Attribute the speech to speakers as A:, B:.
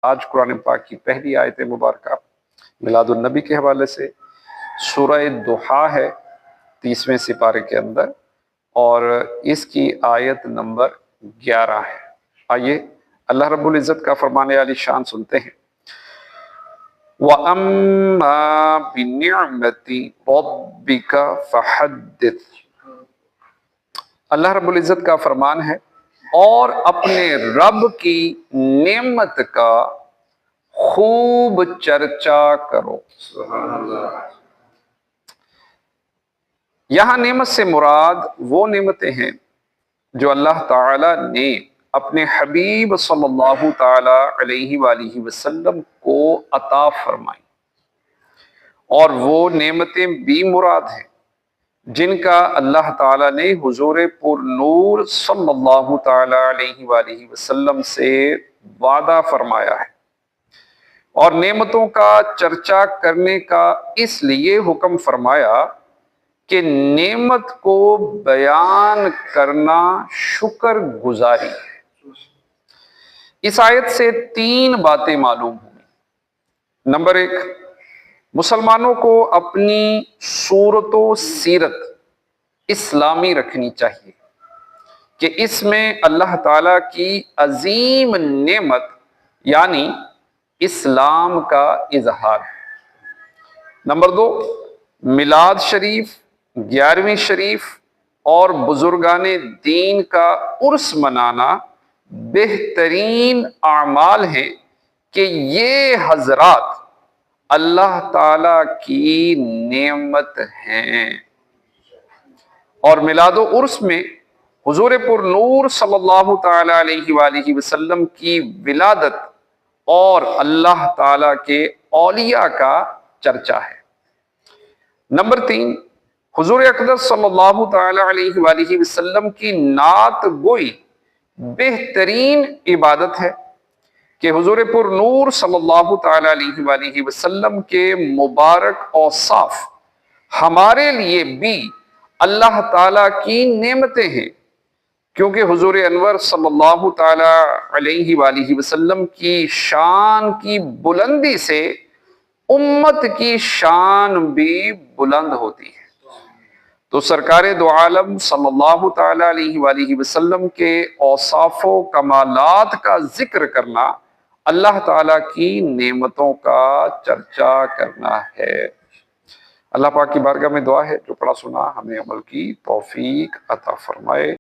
A: آج قرآن پاک کی پہلی آیت مبارکہ میلاد النبی کے حوالے سے سورہ دحا ہے 30ویں سپارے کے اندر، اور اس کی آیت نمبر 11 ہے۔ آئیے اللہ رب العزت کا فرمان عالی شان سنتے ہیں۔ وَأَمَّا بِنِعْمَةِ رَبِّكَ فَحَدِّثْ، اللہ رب العزت کا فرمان ہے، اور اپنے رب کی نعمت کا خوب چرچا کرو۔ یہاں نعمت سے مراد وہ نعمتیں ہیں جو اللہ تعالی نے اپنے حبیب صلی اللہ تعالی علیہ وآلہ وسلم کو عطا فرمائی، اور وہ نعمتیں بھی مراد ہیں جن کا اللہ تعالیٰ نے حضور پر نور صلی اللہ تعالی علیہ وآلہ وسلم سے وعدہ فرمایا ہے۔ اور نعمتوں کا چرچا کرنے کا اس لیے حکم فرمایا کہ نعمت کو بیان کرنا شکر گزاری ہے۔ اس آیت سے 3 باتیں معلوم ہوئی۔ نمبر 1، مسلمانوں کو اپنی صورت و سیرت اسلامی رکھنی چاہیے کہ اس میں اللہ تعالیٰ کی عظیم نعمت یعنی اسلام کا اظہار ہے۔ نمبر 2، میلاد شریف، 11ویں شریف اور بزرگان دین کا عرس منانا بہترین اعمال ہیں کہ یہ حضرات اللہ تعالیٰ کی نعمت ہیں۔ اور میلاد و عرس میں حضور پر نور صلی اللہ تعالی علیہ وآلہ وسلم کی ولادت اور اللہ تعالیٰ کے اولیاء کا چرچا ہے۔ نمبر 3، حضور اقدس صلی اللہ تعالی علیہ وآلہ وسلم کی نعت گوئی بہترین عبادت ہے کہ حضور پر نور صلی اللہ تعالی علیہ وآلہ وسلم کے مبارک اوصاف ہمارے لیے بھی اللہ تعالیٰ کی نعمتیں ہیں، کیونکہ حضور انور صلی اللہ تعالی علیہ وآلہ وسلم کی شان کی بلندی سے امت کی شان بھی بلند ہوتی ہے۔ تو سرکار دو عالم صلی اللہ تعالی علیہ وآلہ وسلم کے اوصاف و کمالات کا ذکر کرنا اللہ تعالیٰ کی نعمتوں کا چرچا کرنا ہے۔ اللہ پاک کی بارگاہ میں دعا ہے جو پڑھا سنا ہمیں عمل کی توفیق عطا فرمائے۔